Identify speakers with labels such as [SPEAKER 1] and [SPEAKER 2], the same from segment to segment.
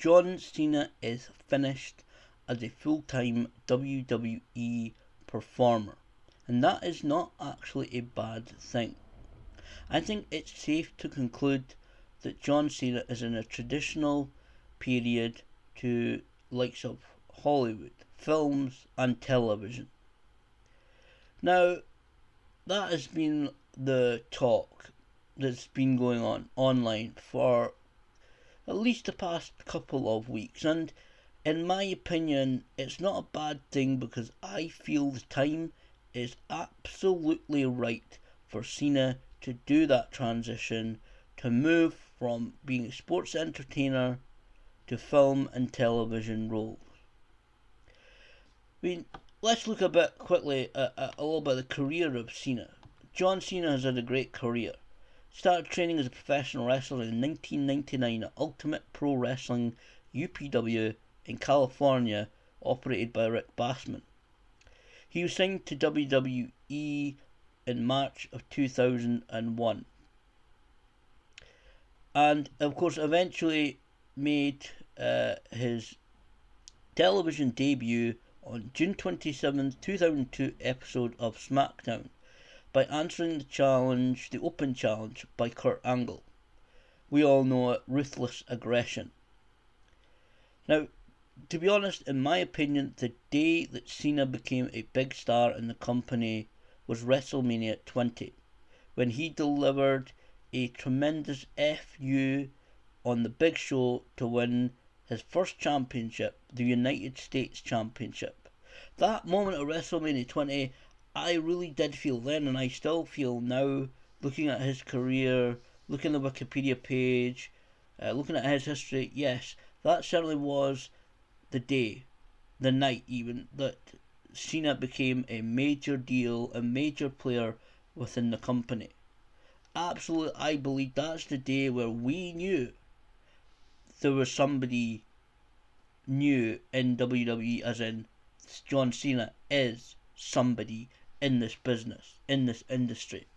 [SPEAKER 1] John Cena is finished as a full-time WWE performer, and that is not actually a bad thing. I think it's safe to conclude that John Cena is in a traditional period to likes of Hollywood, films and television. Now, that has been the talk that's been going on online for at least the past couple of weeks, and in my opinion, it's not a bad thing because I feel the time is absolutely right for Cena to do that transition, to move from being a sports entertainer to film and television roles. I mean, let's look a bit quickly at a little bit of the career of Cena. John Cena has had a great career. Started training as a professional wrestler in 1999 at Ultimate Pro Wrestling UPW in California, operated by Rick Bassman. He was signed to WWE in March of 2001, and of course eventually made his television debut on June 27, 2002 episode of SmackDown by answering the open challenge by Kurt Angle. We all know it, Ruthless Aggression. Now, to be honest, in my opinion, the day that Cena became a big star in the company was WrestleMania 20, when he delivered a tremendous FU on the Big Show to win his first championship, the United States Championship. That moment at WrestleMania 20, I really did feel then, and I still feel now, looking at his career, looking at the Wikipedia page, looking at his history, yes, that certainly was the day, the night even, that Cena became a major deal, a major player within the company. Absolutely, I believe that's the day where we knew there was somebody new in WWE, as in John Cena is somebody in this business, in this industry.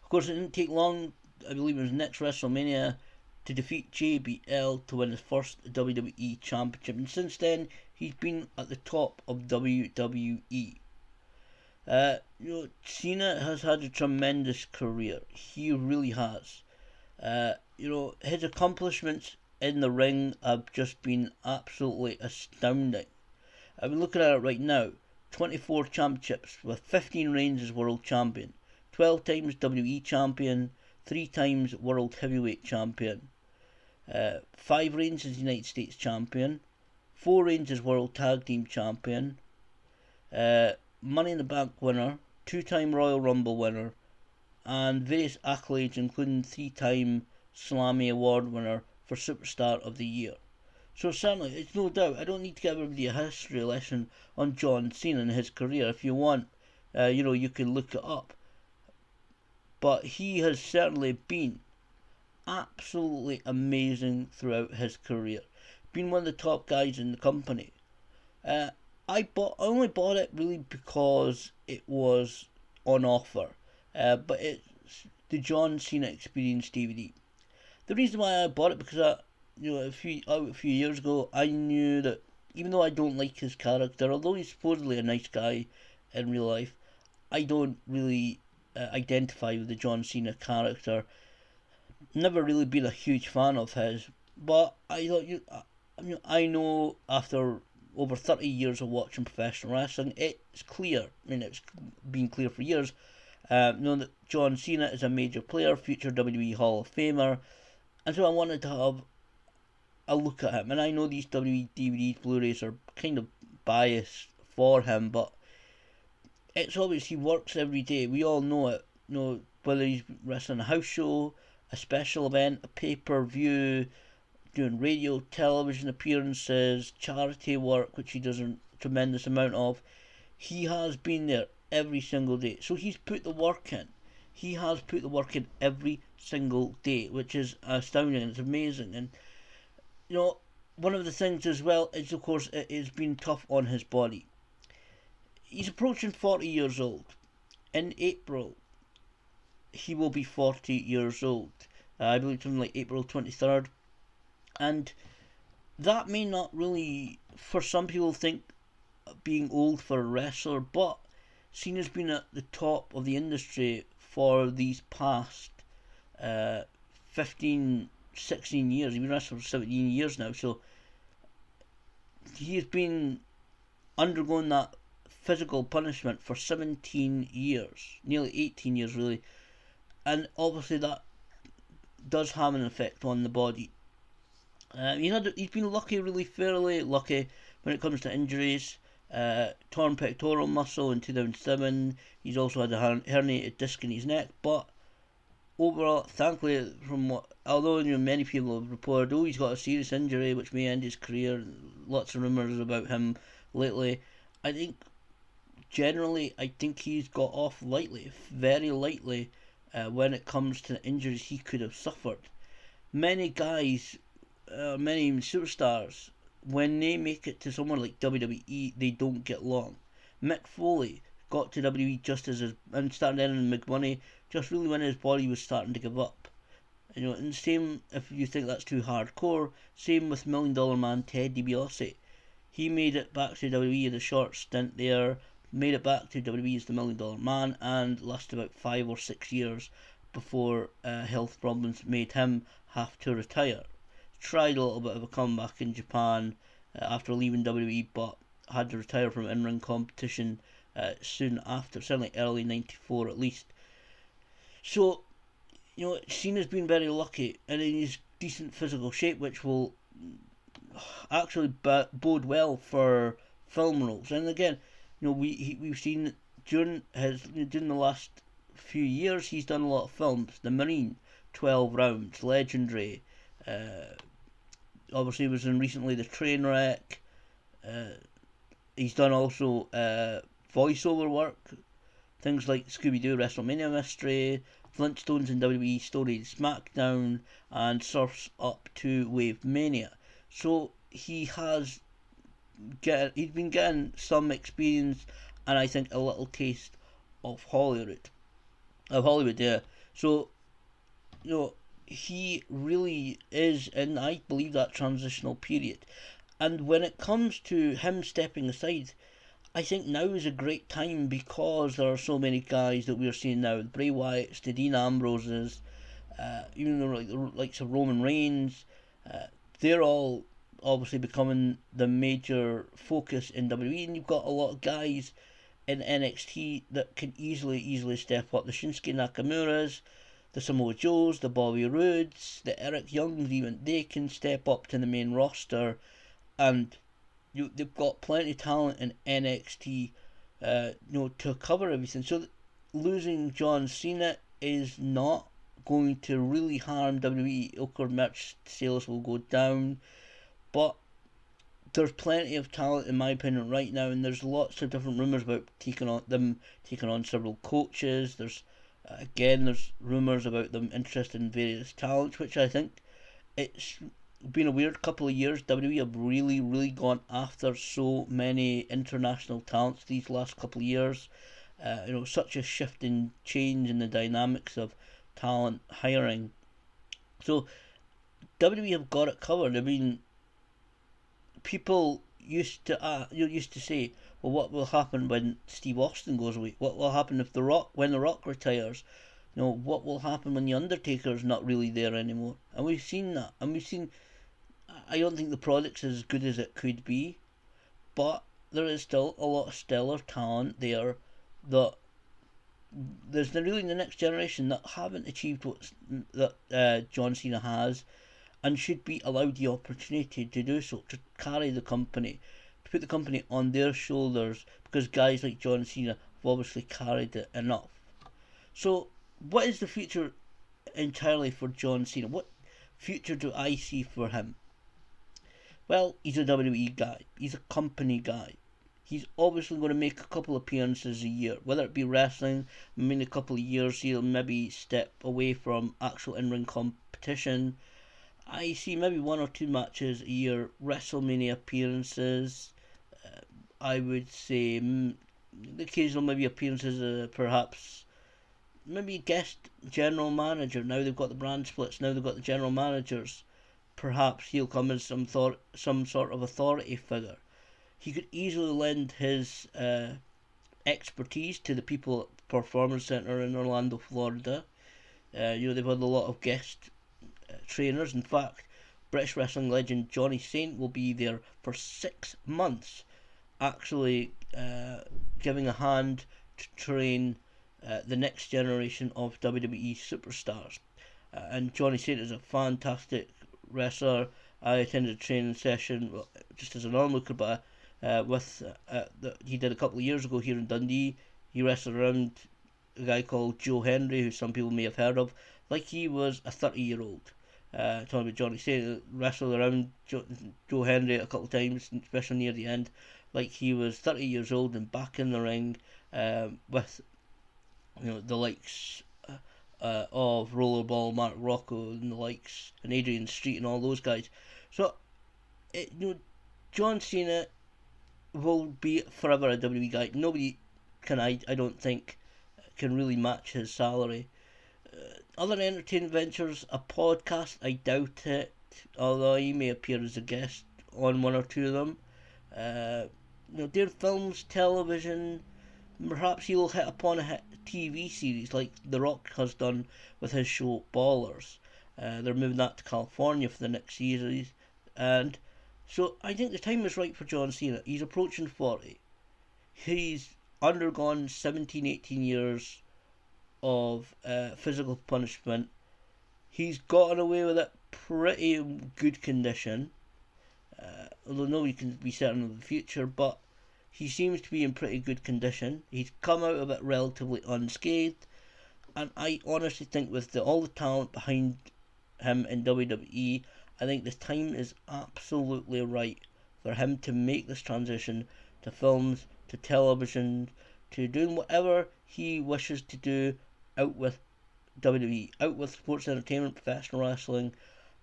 [SPEAKER 1] Of course, it didn't take long, I believe it was next WrestleMania, to defeat JBL to win his first WWE Championship, and since then he's been at the top of WWE. Cena has had a tremendous career. He really has. His accomplishments in the ring have just been absolutely astounding. I'm looking at it right now. 24 championships with 15 reigns as world champion, 12 times WWE champion, 3 times world heavyweight champion, 5 reigns as United States champion, 4 reigns as world tag team champion, Money in the Bank winner, 2-time Royal Rumble winner, and various accolades including 3-time Slammy Award winner for Superstar of the Year. So certainly, it's no doubt, I don't need to give everybody a history lesson on John Cena and his career. If you want, you can look it up. But he has certainly been absolutely amazing throughout his career. Been one of the top guys in the company. I only bought it really because it was on offer. But it's the John Cena Experience DVD. The reason why I bought it because a few years ago, I knew that even though I don't like his character, although he's supposedly a nice guy in real life, I don't really identify with the John Cena character. Never really been a huge fan of his, but I thought I know after over 30 years of watching professional wrestling, it's clear. It's been clear for years. That John Cena is a major player, future WWE Hall of Famer, and so I wanted to have a look at him. And I know these WWE DVDs, Blu-rays are kind of biased for him, but it's obvious he works every day. We all know it. Whether he's wrestling a house show, a special event, a pay-per-view, doing radio, television appearances, charity work, which he does a tremendous amount of. He has been there every single day. So he's put the work in. He has put the work in every single day, which is astounding and it's amazing. And one of the things as well is, of course, it has been tough on his body. He's approaching 40 years old. In April, he will be 40 years old. I believe something like April 23rd. And that may not really, for some people, think being old for a wrestler, but Cena's been at the top of the industry for these past uh, 15, 16 years. He's been wrestling for 17 years now, so he's been undergoing that physical punishment for 17 years, nearly 18 years really, and obviously that does have an effect on the body. He's been lucky, really fairly lucky when it comes to injuries. Torn pectoral muscle in 2007. He's also had a herniated disc in his neck, but overall, thankfully, from what, although many people have reported, he's got a serious injury which may end his career. Lots of rumours about him lately. I think generally, I think he's got off lightly, very lightly, when it comes to the injuries he could have suffered. Many guys, many even superstars, when they make it to somewhere like WWE, they don't get long. Mick Foley got to WWE just as his and started earning big money, just really when his body was starting to give up. And same if you think that's too hardcore. Same with Million Dollar Man Ted DiBiase. He made it back to WWE in a short stint there, made it back to WWE as the Million Dollar Man, and lasted about 5 or 6 years before health problems made him have to retire. Tried a little bit of a comeback in Japan after leaving WWE, but had to retire from in-ring competition soon after, certainly early '94 at least. So, Cena's been very lucky, and in his decent physical shape, which will actually bode well for film roles. And again, we've seen during the last few years he's done a lot of films. The Marine, 12 Rounds, Legendary. Obviously, he was in recently The Trainwreck. Uh, he's done also voiceover work, things like Scooby Doo WrestleMania Mystery, Flintstones and WWE Story SmackDown, and surfs up to Wave Mania. So he's been getting some experience, and I think a little taste of Hollywood. Yeah. So he really is in, I believe, that transitional period. And when it comes to him stepping aside, I think now is a great time because there are so many guys that we're seeing now. Bray Wyatt's, the Dean Ambroses, even though like the likes of Roman Reigns, they're all obviously becoming the major focus in WWE, and you've got a lot of guys in NXT that can easily step up. The Shinsuke Nakamura's, the Samoa Joes, the Bobby Roodes, the Eric Youngs, even they can step up to the main roster, and they've got plenty of talent in NXT, to cover everything. So losing John Cena is not going to really harm WWE. Ilker merch sales will go down, but there's plenty of talent in my opinion right now, and there's lots of different rumours about taking on several coaches. There's rumours about them interested in various talents, which I think it's been a weird couple of years. WWE have really gone after so many international talents these last couple of years. Such a shift in change in the dynamics of talent hiring. So WWE have got it covered. I mean, people used to say, well, what will happen when Steve Austin goes away? What will happen if when The Rock retires? What will happen when the Undertaker's not really there anymore? And we've seen that, and we've seen. I don't think the product's as good as it could be, but there is still a lot of stellar talent there that there's really the next generation that haven't achieved what that John Cena has, and should be allowed the opportunity to do so, to carry the company, to put the company on their shoulders, because guys like John Cena have obviously carried it enough. So, what is the future entirely for John Cena? What future do I see for him? Well, he's a WWE guy. He's a company guy. He's obviously going to make a couple appearances a year, whether it be wrestling. In a couple of years, he'll maybe step away from actual in-ring competition. I see maybe 1 or 2 matches a year, WrestleMania appearances. I would say the occasional maybe appearances, perhaps maybe guest general manager. Now they've got the brand splits. Now they've got the general managers. perhaps he'll come as some sort of authority figure. He could easily lend his expertise to the people at Performance Center in Orlando, Florida. They've had a lot of guest trainers. In fact, British wrestling legend Johnny Saint will be there for 6 months, actually giving a hand to train the next generation of WWE superstars. And Johnny Saint is a fantastic wrestler. I attended a training session, well, just as an onlooker, but he did a couple of years ago here in Dundee. He wrestled around a guy called Joe Henry, who some people may have heard of, like he was a 30-year-old. Talking about Johnny Cena, wrestled around Joe Henry a couple of times, especially near the end, like he was 30 years old and back in the ring with the likes of Rollerball, Mark Rocco, and the likes, and Adrian Street, and all those guys. So, John Cena will be forever a WWE guy. Nobody can, I don't think, can really match his salary. Other entertainment ventures, a podcast, I doubt it, although he may appear as a guest on one or two of them. Their films, television, perhaps he will hit upon a hit TV series like The Rock has done with his show Ballers. They're moving that to California for the next series, and so I think the time is right for John Cena. He's approaching 40. He's undergone 17, 18 years of physical punishment. He's gotten away with it pretty good condition, although nobody can be certain of the future, but he seems to be in pretty good condition. He's come out of it relatively unscathed, and I honestly think with all the talent behind him in WWE, I think the time is absolutely right for him to make this transition to films, to television, to doing whatever he wishes to do out with WWE, out with sports entertainment, professional wrestling.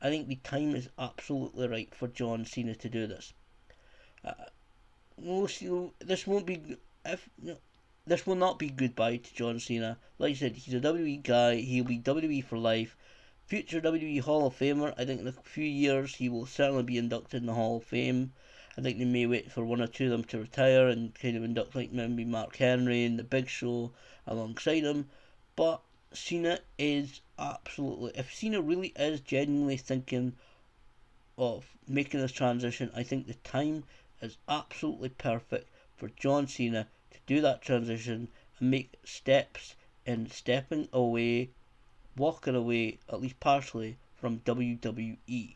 [SPEAKER 1] I think the time is absolutely right for John Cena to do this. This won't be this will not be goodbye to John Cena. Like I said, he's a WWE guy. He'll be WWE for life. Future WWE Hall of Famer. I think in a few years he will certainly be inducted in the Hall of Fame. I think they may wait for one or two of them to retire and kind of induct like maybe Mark Henry and the Big Show alongside him. But Cena is absolutely, if Cena really is genuinely thinking of making this transition, I think the time is absolutely perfect for John Cena to do that transition and make steps in stepping away, walking away, at least partially, from WWE.